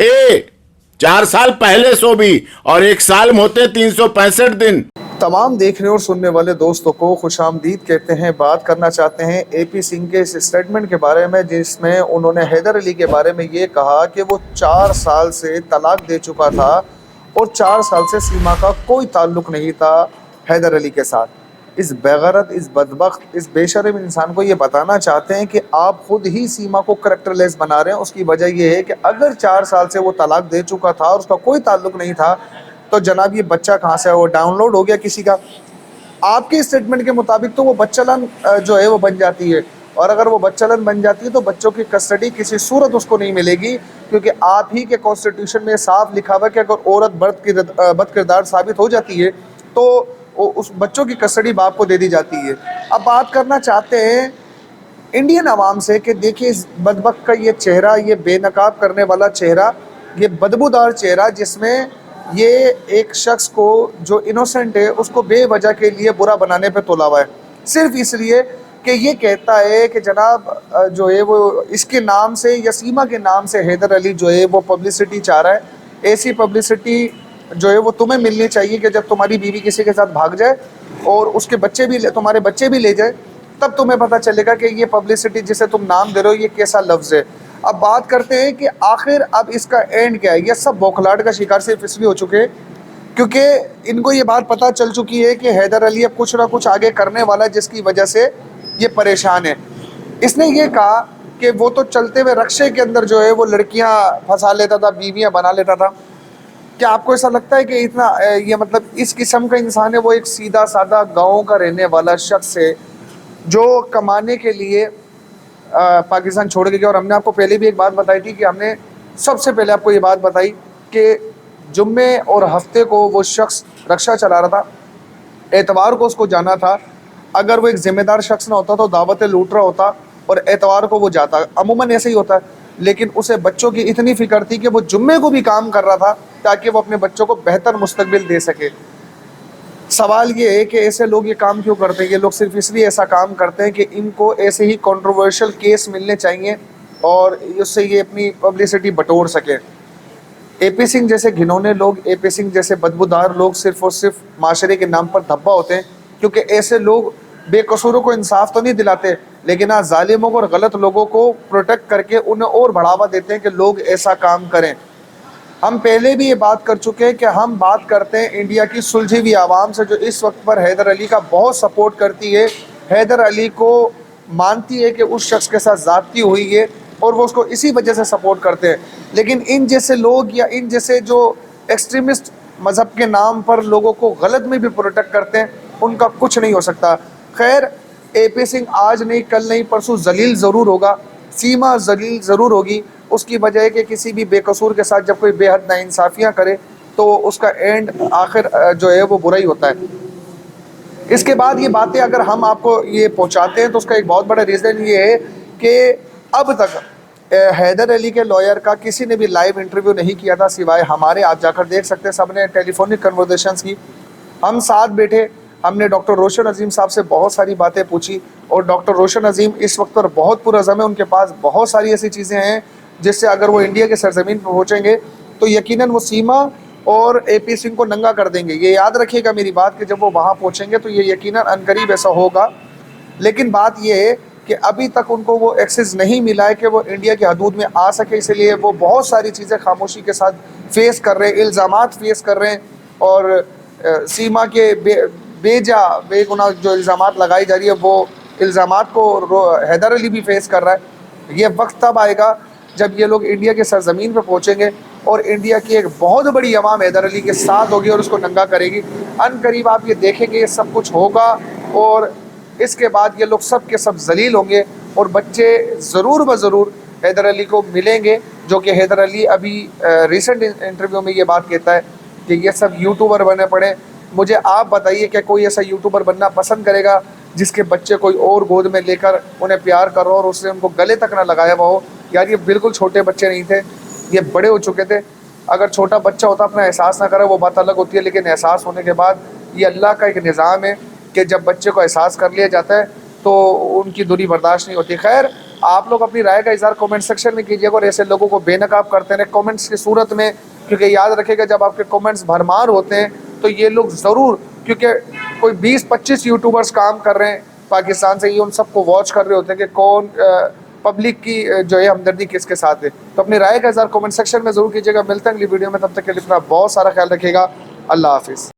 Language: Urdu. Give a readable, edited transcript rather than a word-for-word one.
تھے 4 سال پہلے سو بھی، اور 1 سال میں ہوتے 365 دن۔ تمام دیکھنے اور سننے والے دوستوں کو خوش آمدید کہتے ہیں۔ بات کرنا چاہتے ہیں اے پی سنگھ کے اس اسٹیٹمنٹ کے بارے میں، جس میں انہوں نے حیدر علی کے بارے میں یہ کہا کہ وہ 4 سال سے طلاق دے چکا تھا اور 4 سال سے سیما کا کوئی تعلق نہیں تھا حیدر علی کے ساتھ۔ اس بےغیرت، اس بدبخت، اس بے شرم انسان کو یہ بتانا چاہتے ہیں کہ آپ خود ہی سیما کو کریکٹر لیس بنا رہے ہیں۔ اس کی وجہ یہ ہے کہ اگر 4 سال سے وہ طلاق دے چکا تھا اور اس کا کوئی تعلق نہیں تھا تو جناب یہ بچہ کہاں سے ہے؟ وہ ڈاؤن لوڈ ہو گیا کسی کا؟ آپ کے اسٹیٹمنٹ کے مطابق تو وہ بچلن جو ہے وہ بن جاتی ہے، اور اگر وہ بچلن بن جاتی ہے تو بچوں کی کسٹڈی کسی صورت اس کو نہیں ملے گی، کیونکہ آپ ہی کے کانسٹیٹیوشن میں صاف لکھا ہوا ہے کہ اگر عورت بد کردار ثابت ہو جاتی ہے تو اس بچوں کی کسٹڈی باپ کو دے دی جاتی ہے۔ اب بات کرنا چاہتے ہیں انڈین عوام سے کہ دیکھیں اس بدبخت کا یہ چہرہ، یہ بے نقاب کرنے والا چہرہ، یہ بدبودار چہرہ، جس میں یہ ایک شخص کو جو انوسنٹ ہے اس کو بے وجہ کے لیے برا بنانے پہ تولا ہوا ہے، صرف اس لیے کہ یہ کہتا ہے کہ جناب جو ہے وہ اس کے نام سے یا سیما کے نام سے حیدر علی جو ہے وہ پبلسٹی چاہ رہا ہے۔ ایسی پبلسٹی جو ہے وہ تمہیں ملنی چاہیے کہ جب تمہاری بیوی کسی کے ساتھ بھاگ جائے اور اس کے بچے بھی تمہارے بچے بھی لے جائے، تب تمہیں پتہ چلے گا کہ یہ پبلسٹی جسے تم نام دے رہے ہو یہ کیسا لفظ ہے۔ اب بات کرتے ہیں کہ آخر اب اس کا اینڈ کیا ہے۔ یہ سب بوکھلاہٹ کا شکار صرف اس لیے ہو چکے کیونکہ ان کو یہ بات پتہ چل چکی ہے کہ حیدر علی اب کچھ نہ کچھ آگے کرنے والا ہے، جس کی وجہ سے یہ پریشان ہے۔ اس نے یہ کہا کہ وہ تو چلتے ہوئے رکشے کے اندر جو ہے وہ لڑکیاں پھنسا لیتا تھا، بیویاں بنا لیتا تھا۔ کیا آپ کو ایسا لگتا ہے کہ اتنا یہ مطلب اس قسم کا انسان ہے؟ وہ ایک سیدھا سادہ گاؤں کا رہنے والا شخص ہے جو کمانے کے لیے پاکستان چھوڑ کے گیا۔ اور ہم نے آپ کو پہلے بھی ایک بات بتائی تھی کہ ہم نے سب سے پہلے آپ کو یہ بات بتائی کہ جمعے اور ہفتے کو وہ شخص رکشہ چلا رہا تھا، اتوار کو اس کو جانا تھا۔ اگر وہ ایک ذمہ دار شخص نہ ہوتا تو دعوتیں لوٹ رہا ہوتا اور اتوار کو وہ جاتا، عموماً ایسے ہی ہوتا ہے۔ لیکن اسے بچوں کی اتنی فکر تھی کہ وہ جمعے کو بھی کام کر رہا تھا تاکہ وہ اپنے بچوں کو بہتر مستقبل دے سکے۔ سوال یہ ہے کہ ایسے لوگ یہ کام کیوں کرتے ہیں؟ یہ لوگ صرف اس لیے ایسا کام کرتے ہیں کہ ان کو ایسے ہی کنٹروورشل کیس ملنے چاہیے اور اس سے یہ اپنی پبلسٹی بٹور سکیں۔ اے پی سنگھ جیسے گھنونے لوگ، اے پی سنگھ جیسے بدبودار لوگ صرف اور صرف معاشرے کے نام پر دھبا ہوتے ہیں، کیونکہ ایسے لوگ بے قصوروں کو انصاف تو نہیں دلاتے، لیکن ظالموں کو اور غلط لوگوں کو پروٹیکٹ کر کے انہیں اور بڑھاوا دیتے ہیں کہ لوگ ایسا کام کریں۔ ہم پہلے بھی یہ بات کر چکے ہیں کہ ہم بات کرتے ہیں انڈیا کی سلجھی ہوئی عوام سے جو اس وقت پر حیدر علی کا بہت سپورٹ کرتی ہے، حیدر علی کو مانتی ہے کہ اس شخص کے ساتھ زیادتی ہوئی ہے اور وہ اس کو اسی وجہ سے سپورٹ کرتے ہیں۔ لیکن ان جیسے لوگ یا ان جیسے جو ایکسٹریمسٹ مذہب کے نام پر لوگوں کو غلط میں بھی پروٹیکٹ کرتے ہیں، ان کا کچھ نہیں ہو سکتا۔ خیر، اے پی سنگھ آج نہیں، کل نہیں، پرسوں ذلیل ضرور ہوگا، سیما ذلیل ضرور ہوگی۔ اس کی وجہ ہے کہ کسی بھی بے قصور کے ساتھ جب کوئی بے حد ناانصافیاں کرے تو اس کا اینڈ آخر جو ہے وہ برا ہی ہوتا ہے۔ اس کے بعد یہ باتیں اگر ہم آپ کو یہ پہنچاتے ہیں تو اس کا ایک بہت بڑا ریزن یہ ہے کہ اب تک حیدر علی کے لائر کا کسی نے بھی لائیو انٹرویو نہیں کیا تھا سوائے ہمارے۔ آپ جا کر دیکھ سکتے ہیں، سب نے ٹیلی فونک کنورزیشنز کی، ہم ساتھ بیٹھے، ہم نے ڈاکٹر روشن عظیم صاحب سے بہت ساری باتیں پوچھی، اور ڈاکٹر روشن عظیم اس وقت پر بہت پرعزم ہے۔ ان کے پاس بہت ساری ایسی چیزیں ہیں جس سے اگر وہ انڈیا کے سرزمین پر پہنچیں گے تو یقیناً وہ سیما اور اے پی سنگھ کو ننگا کر دیں گے۔ یہ یاد رکھیے گا میری بات کہ جب وہ وہاں پہنچیں گے تو یہ یقیناً عنقریب ایسا ہوگا۔ لیکن بات یہ ہے کہ ابھی تک ان کو وہ ایکسس نہیں ملا ہے کہ وہ انڈیا کی حدود میں آ سکے، اس لیے وہ بہت ساری چیزیں خاموشی کے ساتھ فیس کر رہے ہیں، الزامات فیس کر رہے ہیں، اور سیما کے بے گناہ جو الزامات لگائی جا رہی ہے وہ الزامات کو حیدر علی بھی فیس کر رہا ہے۔ یہ وقت تب آئے گا جب یہ لوگ انڈیا کے سرزمین پہ پہنچیں گے اور انڈیا کی ایک بہت بڑی عوام حیدر علی کے ساتھ ہوگی اور اس کو ننگا کرے گی۔ ان قریب آپ یہ دیکھیں گے یہ سب کچھ ہوگا، اور اس کے بعد یہ لوگ سب کے سب ذلیل ہوں گے، اور بچے ضرور بضرور حیدر علی کو ملیں گے، جو کہ حیدر علی ابھی ریسنٹ انٹرویو میں یہ بات کہتا ہے کہ یہ سب یوٹیوبر بنے پڑے۔ مجھے آپ بتائیے کہ کوئی ایسا یوٹیوبر بننا پسند کرے گا جس کے بچے کوئی اور گود میں لے کر انہیں پیار کر رہا ہو اور اس نے ان کو گلے تک نہ لگایا ہوا ہو؟ یار یہ بالکل چھوٹے بچے نہیں تھے، یہ بڑے ہو چکے تھے۔ اگر چھوٹا بچہ ہوتا اپنا احساس نہ کرے وہ بات الگ ہوتی ہے، لیکن احساس ہونے کے بعد یہ اللہ کا ایک نظام ہے کہ جب بچے کو احساس کر لیا جاتا ہے تو ان کی دوری برداشت نہیں ہوتی۔ خیر، آپ لوگ اپنی رائے کا اظہار کامنٹ سیکشن میں کیجیے گا اور ایسے لوگوں کو بے نقاب کرتے رہیں کامنٹس کی صورت میں، کیونکہ یاد رکھے گا جب آپ کے کامنٹس بھرمار ہوتے ہیں تو یہ لوگ ضرور، کیونکہ کوئی 20-25 یوٹیوبرز کام کر رہے ہیں پاکستان سے، یہ ان سب کو واچ کر رہے ہوتے ہیں کہ کون پبلک کی جو ہے ہمدردی کس کے ساتھ ہے. تو اپنی رائے کا اظہار کامنٹ سیکشن میں ضرور کیجیے گا. ملتے ہیں اگلی ویڈیو میں، تب تک کے لیے اپنا بہت سارا خیال رکھیے گا. اللہ حافظ.